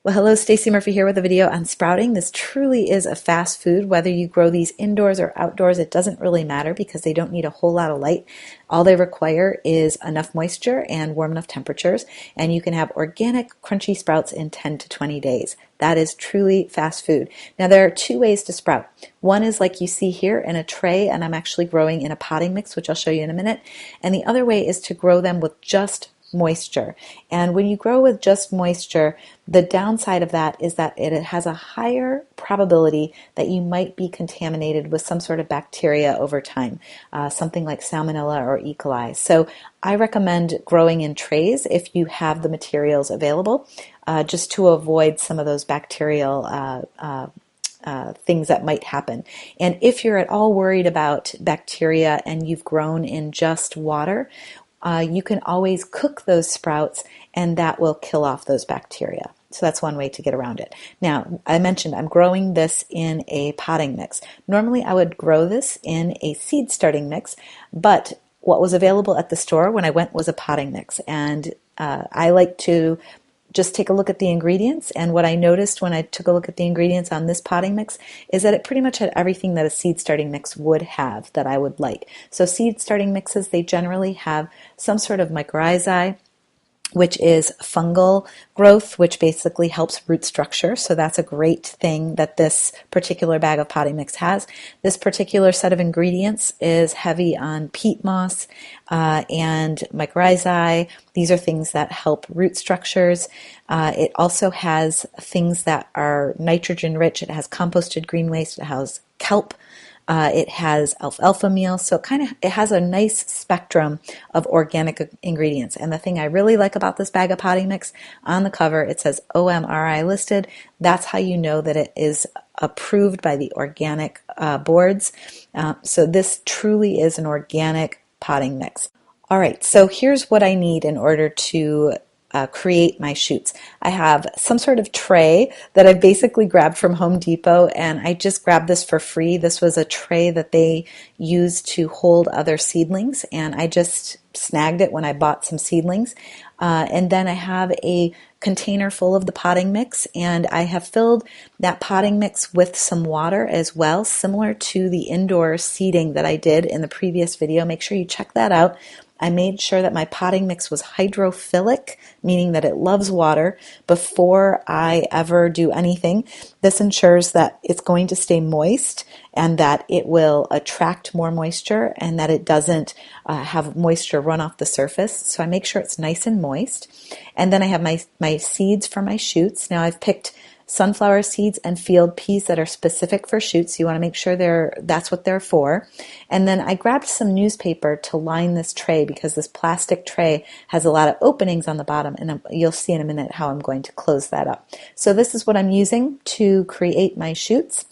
Well, hello, Stacey Murphy here with a video on sprouting. This truly is a fast food. Whether you grow these indoors or outdoors, it doesn't really matter because they don't need a whole lot of light. All they require is enough moisture and warm enough temperatures, and you can have organic, crunchy sprouts in 10 to 20 days. That is truly fast food. Now, there are two ways to sprout. One is like you see here in a tray, and I'm actually growing in a potting mix, which I'll show you in a minute. And the other way is to grow them with just moisture. And when you grow with just moisture, the downside of that is that it has a higher probability that you might be contaminated with some sort of bacteria over time, something like Salmonella or E. coli. So I recommend growing in trays if you have the materials available, just to avoid some of those bacterial things that might happen. And if you're at all worried about bacteria and you've grown in just water, you can always cook those sprouts and that will kill off those bacteria. So that's one way to get around it. Now, I mentioned I'm growing this in a potting mix. Normally I would grow this in a seed starting mix, but what was available at the store when I went was a potting mix. And I like to just take a look at the ingredients, and what I noticed when I took a look at the ingredients on this potting mix is that it pretty much had everything that a seed starting mix would have that I would like. So seed starting mixes, they generally have some sort of mycorrhizae, which is fungal growth, which basically helps root structure. So that's a great thing that this particular bag of potting mix has. This particular set of ingredients is heavy on peat moss and mycorrhizae. These are things that help root structures. It also has things that are nitrogen rich. It has composted green waste. It has kelp. It has alfalfa meal, so it has a nice spectrum of organic ingredients. And the thing I really like about this bag of potting mix, on the cover it says OMRI listed. That's how you know that it is approved by the organic boards. So this truly is an organic potting mix. All right, so here's what I need in order to create my shoots. I have some sort of tray that I basically grabbed from Home Depot, and I just grabbed this for free. This was a tray that they use to hold other seedlings, and I just snagged it when I bought some seedlings. And then I have a container full of the potting mix, and I have filled that potting mix with some water as well, similar to the indoor seeding that I did in the previous video. Make sure you check that out. I made sure that my potting mix was hydrophilic, meaning that it loves water, before I ever do anything. This ensures that it's going to stay moist and that it will attract more moisture and that it doesn't have moisture run off the surface. So I make sure it's nice and moist. And then I have my seeds for my shoots. Now I've picked sunflower seeds and field peas that are specific for shoots. You want to make sure that's what they're for. And then I grabbed some newspaper to line this tray because this plastic tray has a lot of openings on the bottom, and you'll see in a minute how I'm going to close that up. So this is what I'm using to create my shoots.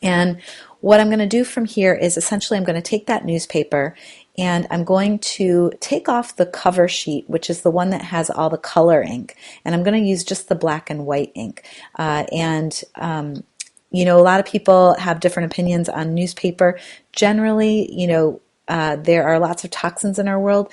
And what I'm going to do from here is essentially I'm going to take that newspaper and I'm going to take off the cover sheet, which is the one that has all the color ink, and I'm going to use just the black and white ink. You know, a lot of people have different opinions on newspaper. Generally, you know, there are lots of toxins in our world,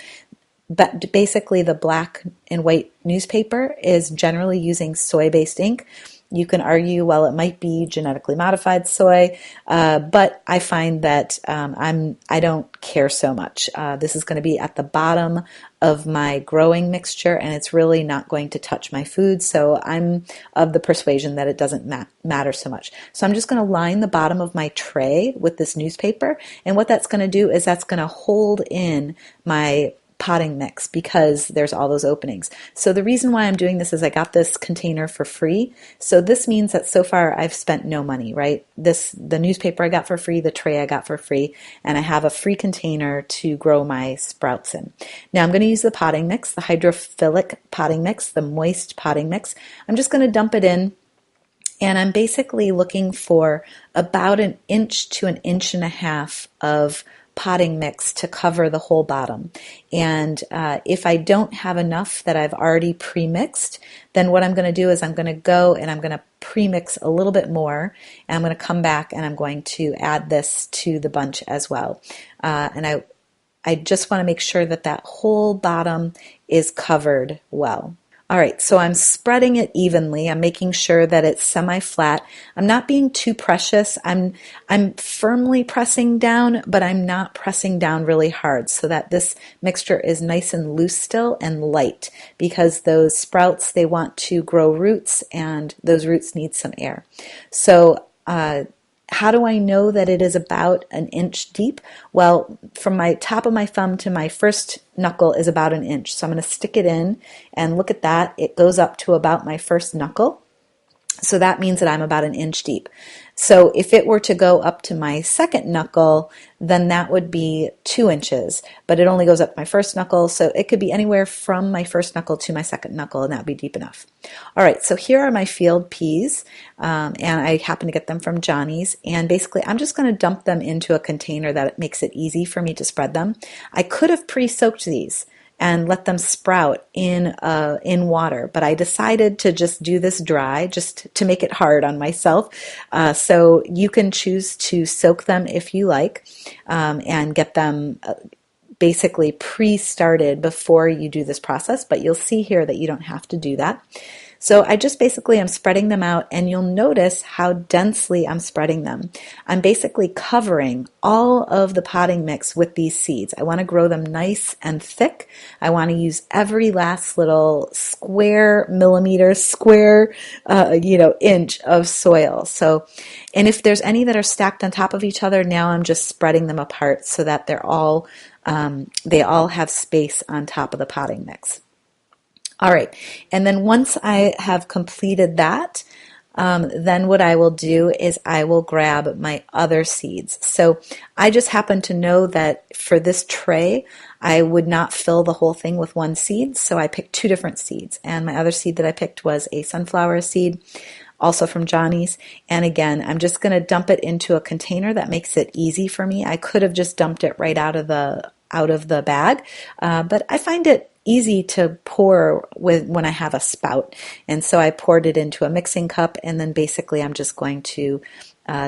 but basically the black and white newspaper is generally using soy-based ink. You can argue, well, it might be genetically modified soy, but I find that I don't care so much. This is going to be at the bottom of my growing mixture, and it's really not going to touch my food, so I'm of the persuasion that it doesn't matter so much. So I'm just going to line the bottom of my tray with this newspaper, and what that's going to do is that's going to hold in my potting mix because there's all those openings. So the reason why I'm doing this is I got this container for free. So this means that so far I've spent no money, right? The newspaper I got for free, the tray I got for free, and I have a free container to grow my sprouts in. Now I'm going to use the potting mix, the hydrophilic potting mix, the moist potting mix. I'm just going to dump it in, and I'm basically looking for about 1 inch to 1.5 inches of potting mix to cover the whole bottom. And if I don't have enough that I've already pre-mixed, then what I'm going to do is I'm going to go and I'm going to pre-mix a little bit more, and I'm going to come back and I'm going to add this to the bunch as well. And I just want to make sure that that whole bottom is covered well. All right, so I'm spreading it evenly. I'm making sure that it's semi-flat. I'm not being too precious. I'm firmly pressing down, but I'm not pressing down really hard so that this mixture is nice and loose still and light, because those sprouts, they want to grow roots, and those roots need some air. So how do I know that it is about an inch deep? Well, from my top of my thumb to my first knuckle is about an inch. So I'm going to stick it in and look at that. It goes up to about my first knuckle. So that means that I'm about an inch deep. So if it were to go up to my second knuckle, then that would be 2 inches, but it only goes up my first knuckle, so it could be anywhere from my first knuckle to my second knuckle, and that would be deep enough. All right, so here are my field peas, and I happen to get them from Johnny's, and basically I'm just going to dump them into a container that makes it easy for me to spread them. I could have pre-soaked these and let them sprout in water, but I decided to just do this dry, just to make it hard on myself. So you can choose to soak them if you like, and get them basically pre-started before you do this process, but you'll see here that you don't have to do that. So I just basically am spreading them out, and you'll notice how densely I'm spreading them. I'm basically covering all of the potting mix with these seeds. I want to grow them nice and thick. I want to use every last little square millimeter, square, inch of soil. So, and if there's any that are stacked on top of each other, now I'm just spreading them apart so that they all have space on top of the potting mix. All right, and then once I have completed that, then what I will do is I will grab my other seeds. So I just happen to know that for this tray, I would not fill the whole thing with one seed, so I picked 2 different seeds. And my other seed that I picked was a sunflower seed, also from Johnny's. And again, I'm just going to dump it into a container that makes it easy for me. I could have just dumped it right out of the bag, but I find it easy to pour when I have a spout. And so I poured it into a mixing cup, and then basically I'm just going to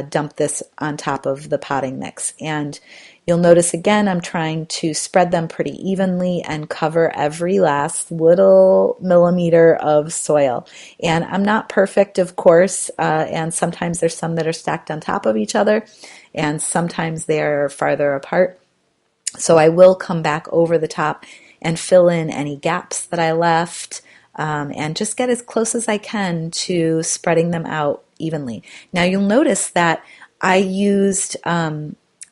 dump this on top of the potting mix. And you'll notice again, I'm trying to spread them pretty evenly and cover every last little millimeter of soil. And I'm not perfect, of course, and sometimes there's some that are stacked on top of each other, and sometimes they're farther apart. So I will come back over the top and fill in any gaps that I left, and just get as close as I can to spreading them out evenly. Now you'll notice that I used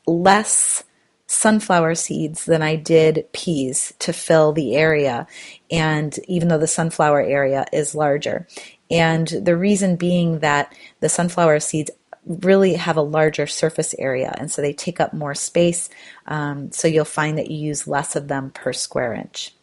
less sunflower seeds than I did peas to fill the area, and even though the sunflower area is larger. And the reason being that the sunflower seeds really have a larger surface area, and so they take up more space, so you'll find that you use less of them per square inch.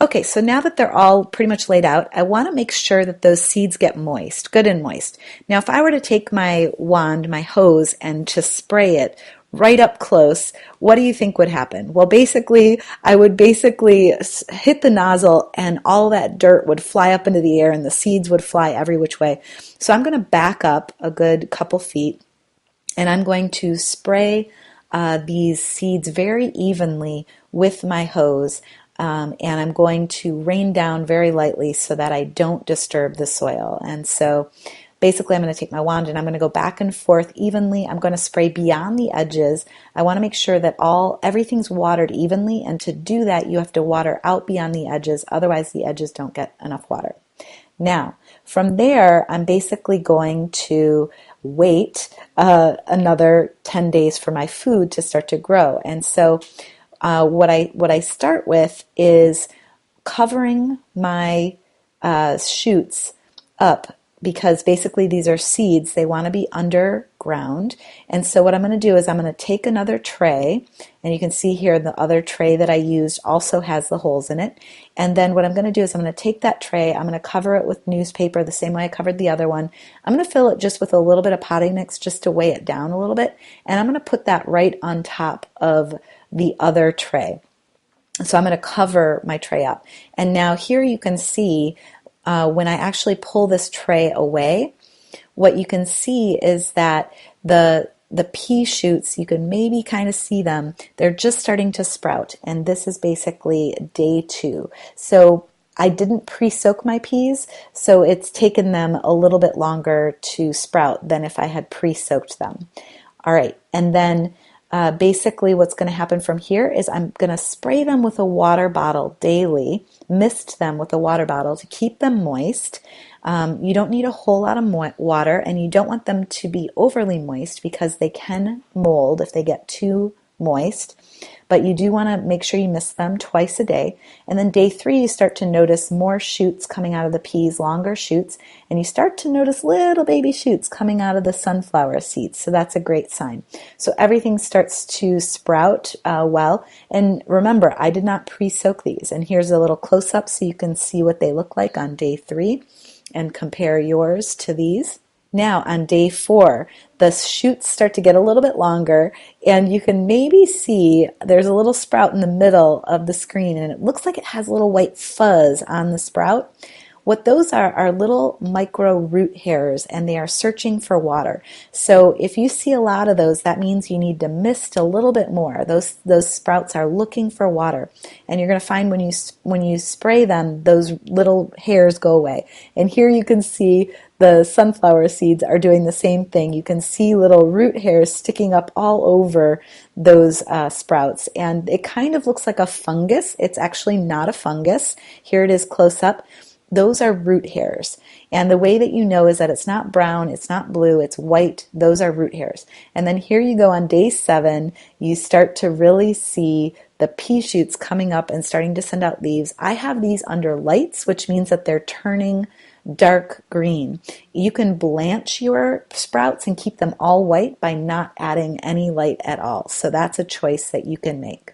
Okay, so now that they're all pretty much laid out, I want to make sure that those seeds get moist, good and moist. Now if I were to take my wand, my hose, and to spray it right up close, what do you think would happen? Well, basically, I would hit the nozzle, and all that dirt would fly up into the air, and the seeds would fly every which way. So I'm going to back up a good couple feet, and I'm going to spray these seeds very evenly with my hose, and I'm going to rain down very lightly so that I don't disturb the soil. And so basically, I'm going to take my wand and I'm going to go back and forth evenly. I'm going to spray beyond the edges. I want to make sure that everything's watered evenly, and to do that, you have to water out beyond the edges. Otherwise, the edges don't get enough water. Now, from there, I'm basically going to wait another 10 days for my food to start to grow. And so what I start with is covering my shoots up, because basically these are seeds. They want to be underground. And so what I'm going to do is I'm going to take another tray, and you can see here the other tray that I used also has the holes in it. And then what I'm going to do is I'm going to take that tray, I'm going to cover it with newspaper the same way I covered the other one. I'm going to fill it just with a little bit of potting mix just to weigh it down a little bit. And I'm going to put that right on top of the other tray. So I'm going to cover my tray up. And now here you can see when I actually pull this tray away, what you can see is that the pea shoots, you can maybe kind of see them, they're just starting to sprout, and this is basically day 2. So I didn't pre-soak my peas, so it's taken them a little bit longer to sprout than if I had pre-soaked them. All right, and then basically what's going to happen from here is I'm going to spray them with a water bottle daily, mist them with a water bottle to keep them moist. You don't need a whole lot of water, and you don't want them to be overly moist because they can mold if they get too moist. But you do want to make sure you mist them twice a day. And then day 3, you start to notice more shoots coming out of the peas, longer shoots, and you start to notice little baby shoots coming out of the sunflower seeds. So that's a great sign. So everything starts to sprout well. And remember, I did not pre-soak these. And here's a little close-up so you can see what they look like on day 3 and compare yours to these. Now on day 4, the shoots start to get a little bit longer, and you can maybe see there's a little sprout in the middle of the screen, and it looks like it has a little white fuzz on the sprout. What those are little micro root hairs, and they are searching for water. So if you see a lot of those, that means you need to mist a little bit more. Those sprouts are looking for water, and you're going to find when you spray them, those little hairs go away. And here you can see the sunflower seeds are doing the same thing. You can see little root hairs sticking up all over those sprouts, and it kind of looks like a fungus. It's actually not a fungus. Here it is close up. Those are root hairs. And the way that you know is that it's not brown, it's not blue, it's white. Those are root hairs. And then here you go on day 7, you start to really see the pea shoots coming up and starting to send out leaves. I have these under lights, which means that they're turning dark green. You can blanch your sprouts and keep them all white by not adding any light at all. So that's a choice that you can make.